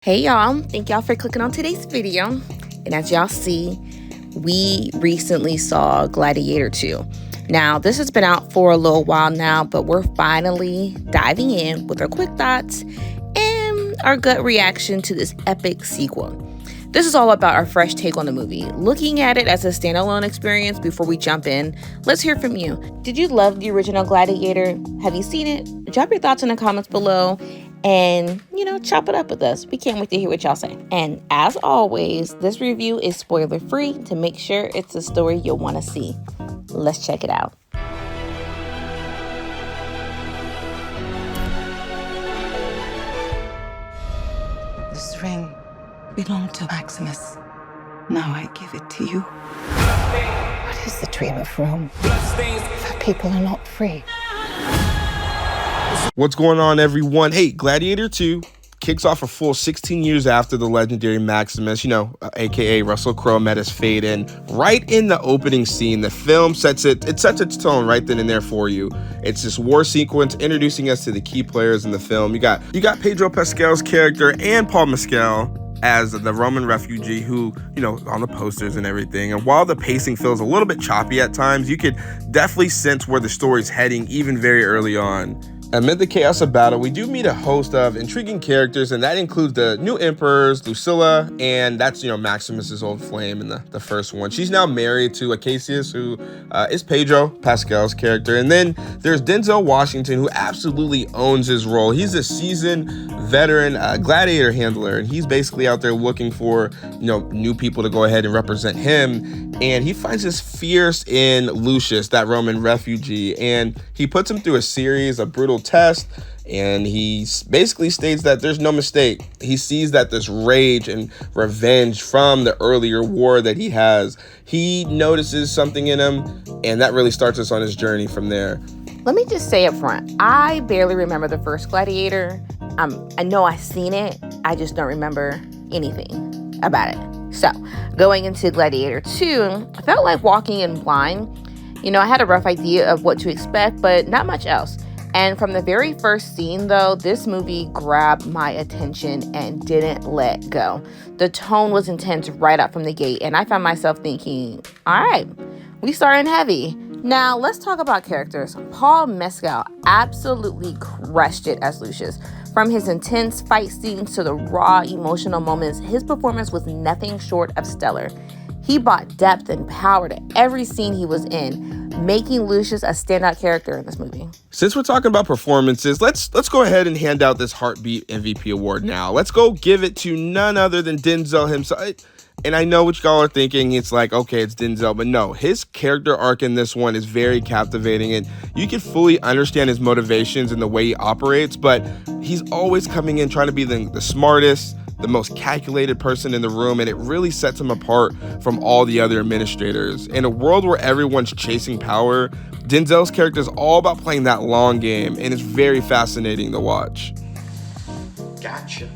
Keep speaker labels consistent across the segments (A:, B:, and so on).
A: Hey y'all, thank y'all for clicking on today's video. And as y'all see, we recently saw Gladiator 2. Now, this has been out for a little while now, but we're finally diving in with our quick thoughts and our gut reaction to this epic sequel. This is all about our fresh take on the movie, looking at it as a standalone experience. Before we jump in, let's hear from you. Did you love the original Gladiator? Have you seen it? Drop your thoughts in the comments below and, chop it up with us. We can't wait to hear what y'all say. And as always, this review is spoiler free to make sure it's a story you'll want to see. Let's check it out.
B: This ring belonged to Maximus. Now I give it to you. What is the dream of Rome? That people are not free.
C: What's going on, everyone? Hey, Gladiator 2 kicks off a full 16 years after the legendary Maximus, aka Russell Crowe, met his fate. And right in the opening scene, the film sets its tone right then and there for you. It's this war sequence introducing us to the key players in the film. You got Pedro Pascal's character and Paul Mescal as the Roman refugee who, on the posters and everything. And while the pacing feels a little bit choppy at times, you could definitely sense where the story's heading even very early on. Amid the chaos of battle, we do meet a host of intriguing characters, and that includes the new emperors, Lucilla, and that's, Maximus's old flame in the first one. She's now married to Acacius, who is Pedro Pascal's character. And then there's Denzel Washington, who absolutely owns his role. He's a seasoned veteran gladiator handler, and he's basically out there looking for, new people to go ahead and represent him. And he finds this fierce in Lucius, that Roman refugee, and he puts him through a series of brutal tests, and he basically states that there's no mistake. He sees that this rage and revenge from the earlier war that he has, he notices something in him, and that really starts us on his journey from there.
A: Let me just say up front, I barely remember the first Gladiator. I know I've seen it, I just don't remember anything about it. So, going into Gladiator 2, I felt like walking in blind. I had a rough idea of what to expect, but not much else. And from the very first scene, though, this movie grabbed my attention and didn't let go. The tone was intense right out from the gate, and I found myself thinking, all right, we starting heavy. Now, let's talk about characters. Paul Mescal absolutely crushed it as Lucius. From his intense fight scenes to the raw emotional moments, his performance was nothing short of stellar. He brought depth and power to every scene he was in, making Lucius a standout character in this movie.
C: Since we're talking about performances, let's go ahead and hand out this Heartbeat MVP award now. Let's go give it to none other than Denzel himself. And I know what y'all are thinking. It's like, okay, it's Denzel. But no, his character arc in this one is very captivating. And you can fully understand his motivations and the way he operates. But he's always coming in trying to be the smartest, the most calculated person in the room. And it really sets him apart from all the other administrators. In a world where everyone's chasing power, Denzel's character is all about playing that long game. And it's very fascinating to watch.
D: Gotcha.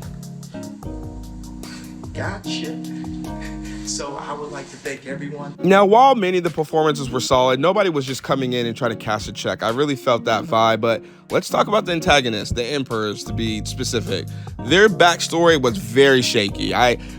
D: So I would like to thank everyone.
C: Now, while many of the performances were solid, nobody was just coming in and trying to cash a check. I really felt that vibe, but let's talk about the antagonists, the emperors, to be specific. Their backstory was very shaky.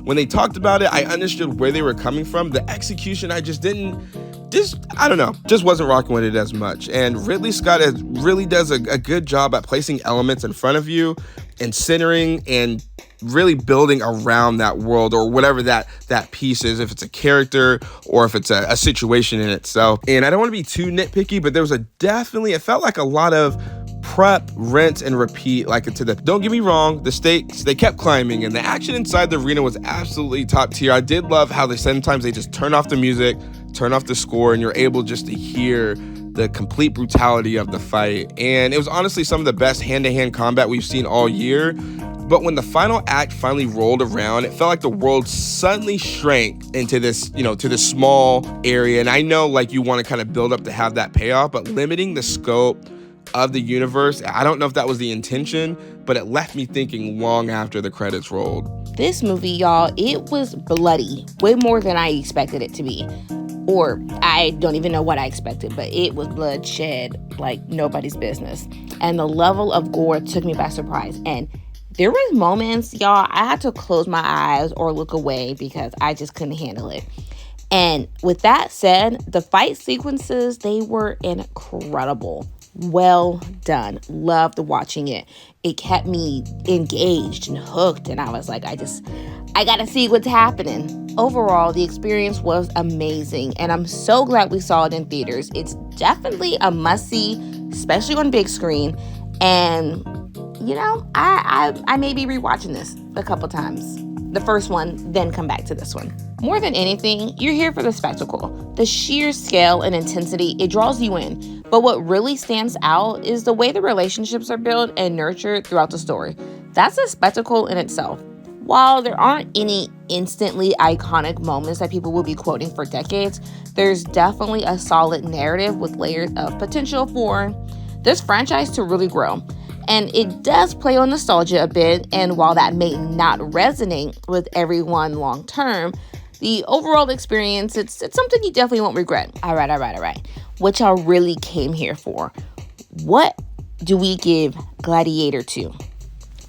C: When they talked about it, I understood where they were coming from. The execution, I don't know, just wasn't rocking with it as much. And Ridley Scott really does a good job at placing elements in front of you and centering and really building around that world or whatever that piece is, if it's a character or if it's a situation in itself. And I don't want to be too nitpicky, but there was it felt like a lot of prep, rinse, and repeat. Don't get me wrong, the stakes, they kept climbing, and the action inside the arena was absolutely top tier. I did love how sometimes they just turn off the music, turn off the score, and you're able just to hear the complete brutality of the fight. And it was honestly some of the best hand-to-hand combat we've seen all year. But when the final act finally rolled around, it felt like the world suddenly shrank into this, to this small area. And I know you want to kind of build up to have that payoff, but limiting the scope of the universe, I don't know if that was the intention, but it left me thinking long after the credits rolled.
A: This movie, y'all, it was bloody, way more than I expected it to be. Or I don't even know what I expected, but it was bloodshed like nobody's business. And the level of gore took me by surprise. And There was moments, y'all, I had to close my eyes or look away because I just couldn't handle it. And with that said, the fight sequences, they were incredible. Well done. Loved watching it. It kept me engaged and hooked, and I was like, I gotta see what's happening. Overall, the experience was amazing, and I'm so glad we saw it in theaters. It's definitely a must-see, especially on big screen. And you know, I may be rewatching this a couple times. The first one, then come back to this one. More than anything, you're here for the spectacle. The sheer scale and intensity, it draws you in. But what really stands out is the way the relationships are built and nurtured throughout the story. That's a spectacle in itself. While there aren't any instantly iconic moments that people will be quoting for decades, there's definitely a solid narrative with layers of potential for this franchise to really grow. And it does play on nostalgia a bit, and while that may not resonate with everyone long term, the overall experience, it's something you definitely won't regret. All right. What y'all really came here for? What do we give Gladiator 2?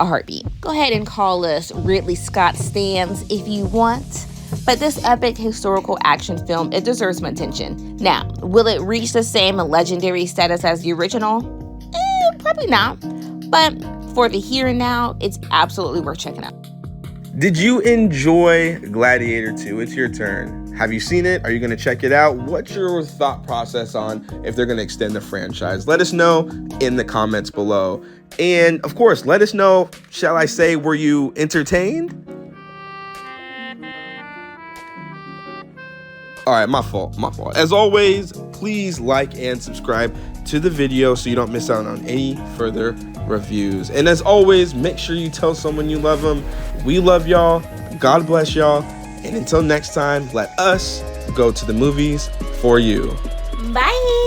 A: A heartbeat. Go ahead and call us Ridley Scott stans if you want. But this epic historical action film, it deserves some attention. Now, will it reach the same legendary status as the original? Probably not. But for the here and now, it's absolutely worth checking out.
C: Did you enjoy Gladiator 2? It's your turn. Have you seen it? Are you going to check it out? What's your thought process on if they're going to extend the franchise? Let us know in the comments below. And of course, let us know, shall I say, were you entertained? All right, my fault. As always, please like and subscribe to the video so you don't miss out on any further reviews. And as always, make sure you tell someone you love them. We love y'all. God bless y'all. And until next time, let us go to the movies for you.
A: Bye.